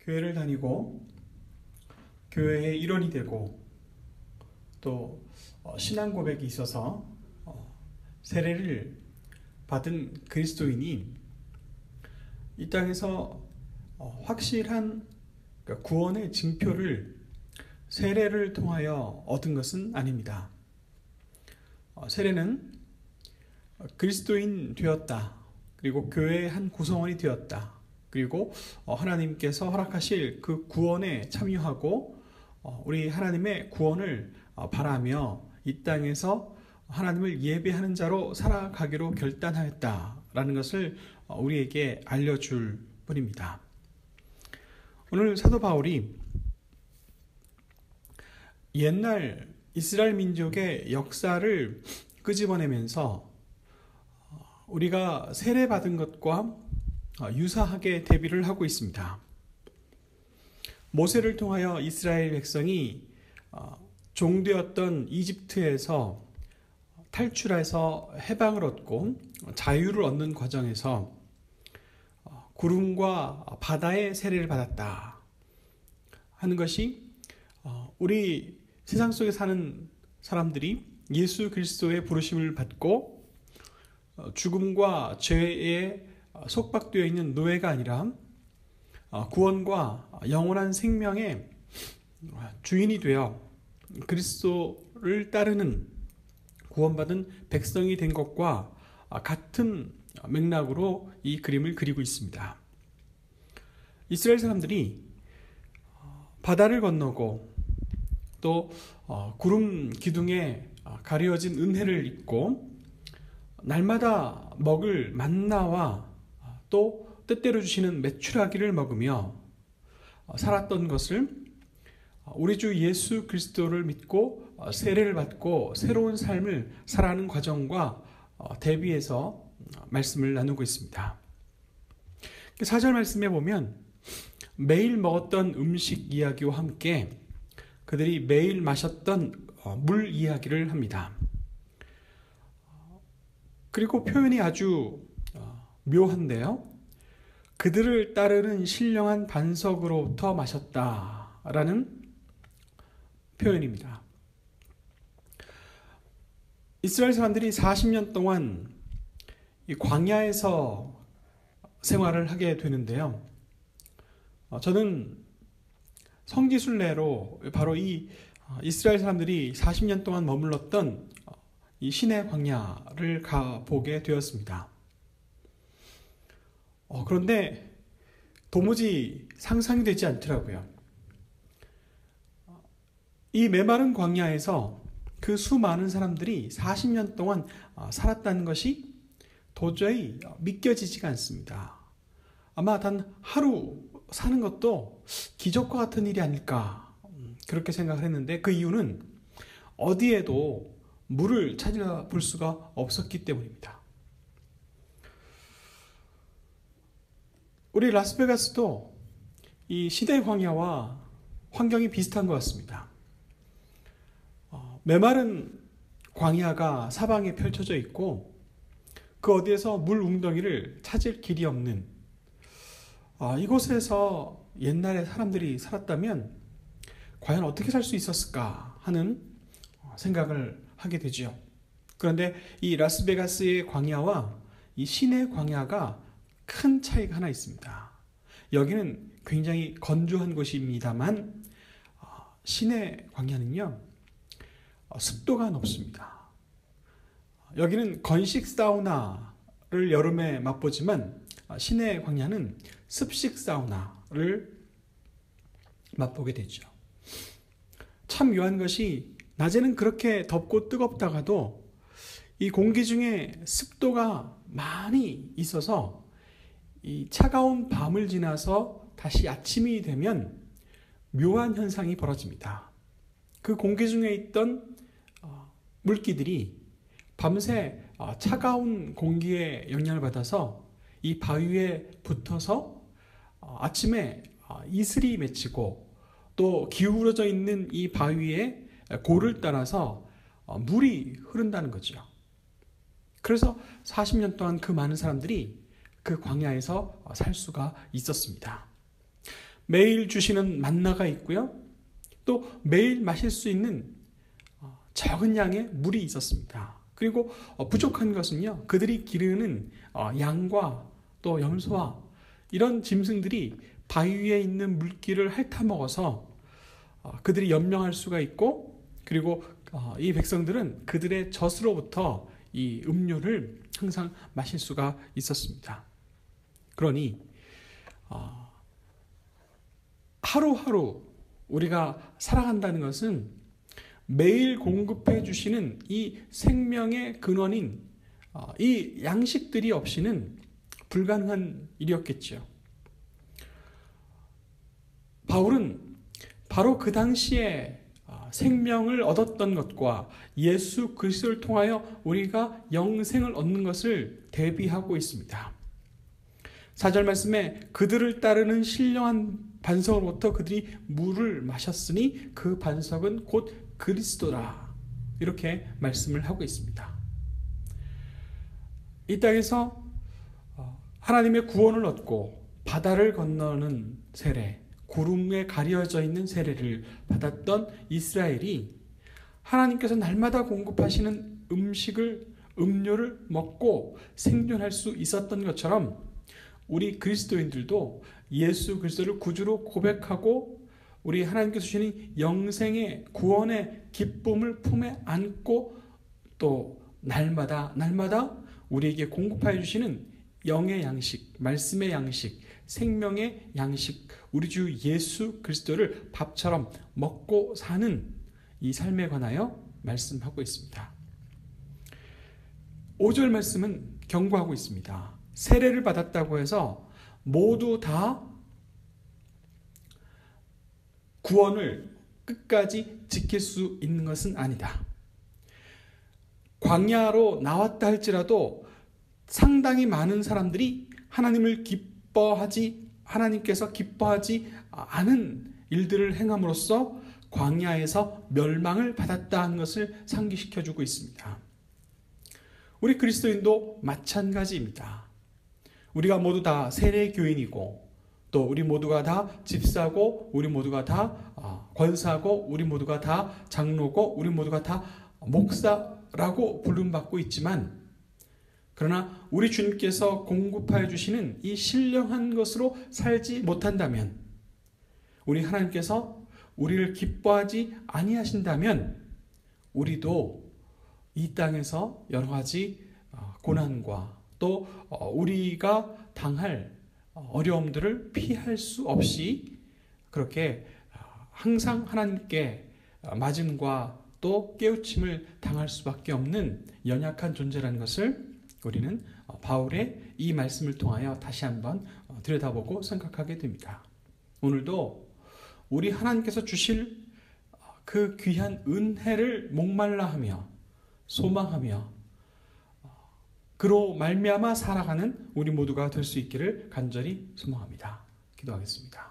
교회를 다니고 교회의 일원이 되고 또 신앙 고백이 있어서 세례를 받은 그리스도인이 이 땅에서 확실한 구원의 징표를 세례를 통하여 얻은 것은 아닙니다. 세례는 그리스도인 되었다. 그리고 교회의 한 구성원이 되었다. 그리고 하나님께서 허락하실 그 구원에 참여하고 우리 하나님의 구원을 바라며 이 땅에서 하나님을 예배하는 자로 살아가기로 결단하였다라는 것을 우리에게 알려줄 뿐입니다. 오늘 사도 바울이 옛날 이스라엘 민족의 역사를 끄집어내면서 우리가 세례받은 것과 유사하게 대비를 하고 있습니다. 모세를 통하여 이스라엘 백성이 종되었던 이집트에서 탈출해서 해방을 얻고 자유를 얻는 과정에서 구름과 바다의 세례를 받았다 하는 것이 우리 세상 속에 사는 사람들이 예수 그리스도의 부르심을 받고 죽음과 죄에 속박되어 있는 노예가 아니라 구원과 영원한 생명의 주인이 되어 그리스도를 따르는 구원받은 백성이 된 것과 같은 맥락으로 이 그림을 그리고 있습니다. 이스라엘 사람들이 바다를 건너고 또 구름 기둥에 가려진 은혜를 입고 날마다 먹을 만나와 또 때때로 주시는 메추라기를 먹으며 살았던 것을 우리 주 예수 그리스도를 믿고 세례를 받고 새로운 삶을 살아가는 과정과 대비해서 말씀을 나누고 있습니다. 4절 말씀에 보면 매일 먹었던 음식 이야기와 함께 그들이 매일 마셨던 물 이야기를 합니다. 그리고 표현이 아주 묘한데요. 그들을 따르는 신령한 반석으로부터 마셨다라는 표현입니다. 이스라엘 사람들이 40년 동안 이 광야에서 생활을 하게 되는데요. 저는 성지순례로 바로 이 이스라엘 사람들이 40년 동안 머물렀던 이 시내 광야를 가보게 되었습니다. 그런데 도무지 상상이 되지 않더라고요. 이 메마른 광야에서 그 수많은 사람들이 40년 동안 살았다는 것이 도저히 믿겨지지가 않습니다. 아마 단 하루 사는 것도 기적과 같은 일이 아닐까 그렇게 생각을 했는데 그 이유는 어디에도 물을 찾아볼 수가 없었기 때문입니다. 우리 라스베가스도 이 시내 광야와 환경이 비슷한 것 같습니다. 메마른 광야가 사방에 펼쳐져 있고 그 어디에서 물 웅덩이를 찾을 길이 없는 이곳에서 옛날에 사람들이 살았다면 과연 어떻게 살 수 있었을까 하는 생각을 하게 되죠. 그런데 이 라스베가스의 광야와 이 시내 광야가 큰 차이가 하나 있습니다. 여기는 굉장히 건조한 곳입니다만 시내 광야는요 습도가 높습니다. 여기는 건식 사우나를 여름에 맛보지만 시내 광야는 습식 사우나를 맛보게 되죠. 참 묘한 것이 낮에는 그렇게 덥고 뜨겁다가도 이 공기 중에 습도가 많이 있어서 이 차가운 밤을 지나서 다시 아침이 되면 묘한 현상이 벌어집니다. 그 공기 중에 있던 물기들이 밤새 차가운 공기의 영향을 받아서 이 바위에 붙어서 아침에 이슬이 맺히고 또 기울어져 있는 이 바위의 골을 따라서 물이 흐른다는 거죠. 그래서 40년 동안 그 많은 사람들이 그 광야에서 살 수가 있었습니다. 매일 주시는 만나가 있고요. 또 매일 마실 수 있는 적은 양의 물이 있었습니다. 그리고 부족한 것은요, 그들이 기르는 양과 또 염소와 이런 짐승들이 바위 위에 있는 물기를 핥아먹어서 그들이 연명할 수가 있고, 그리고 이 백성들은 그들의 젖으로부터 이 음료를 항상 마실 수가 있었습니다. 그러니 하루하루 우리가 살아간다는 것은 매일 공급해 주시는 이 생명의 근원인 이 양식들이 없이는 불가능한 일이었겠죠. 바울은 바로 그 당시에 생명을 얻었던 것과 예수 그리스도를 통하여 우리가 영생을 얻는 것을 대비하고 있습니다. 4절 말씀에 그들을 따르는 신령한 반석으로부터 그들이 물을 마셨으니 그 반석은 곧 그리스도라, 이렇게 말씀을 하고 있습니다. 이 땅에서 하나님의 구원을 얻고 바다를 건너는 세례, 구름에 가려져 있는 세례를 받았던 이스라엘이 하나님께서 날마다 공급하시는 음료를 먹고 생존할 수 있었던 것처럼 우리 그리스도인들도 예수 그리스도를 구주로 고백하고 우리 하나님께서 주시는 영생의 구원의 기쁨을 품에 안고 또 날마다 우리에게 공급하여 주시는 영의 양식, 말씀의 양식, 생명의 양식, 우리 주 예수 그리스도를 밥처럼 먹고 사는 이 삶에 관하여 말씀하고 있습니다. 5절 말씀은 경고하고 있습니다. 세례를 받았다고 해서 모두 다 구원을 끝까지 지킬 수 있는 것은 아니다. 광야로 나왔다 할지라도 상당히 많은 사람들이 하나님께서 기뻐하지 않은 일들을 행함으로써 광야에서 멸망을 받았다 하는 것을 상기시켜주고 있습니다. 우리 그리스도인도 마찬가지입니다. 우리가 모두 다 세례교인이고 또 우리 모두가 다 집사고 우리 모두가 다 권사고 우리 모두가 다 장로고 우리 모두가 다 목사라고 부름받고 있지만, 그러나 우리 주님께서 공급하여 주시는 이 신령한 것으로 살지 못한다면, 우리 하나님께서 우리를 기뻐하지 아니하신다면 우리도 이 땅에서 여러 가지 고난과 또 우리가 당할 어려움들을 피할 수 없이 그렇게 항상 하나님께 맞음과 또 깨우침을 당할 수밖에 없는 연약한 존재라는 것을 우리는 바울의 이 말씀을 통하여 다시 한번 들여다보고 생각하게 됩니다. 오늘도 우리 하나님께서 주실 그 귀한 은혜를 목말라하며 소망하며 그로 말미암아 살아가는 우리 모두가 될 수 있기를 간절히 소망합니다. 기도하겠습니다.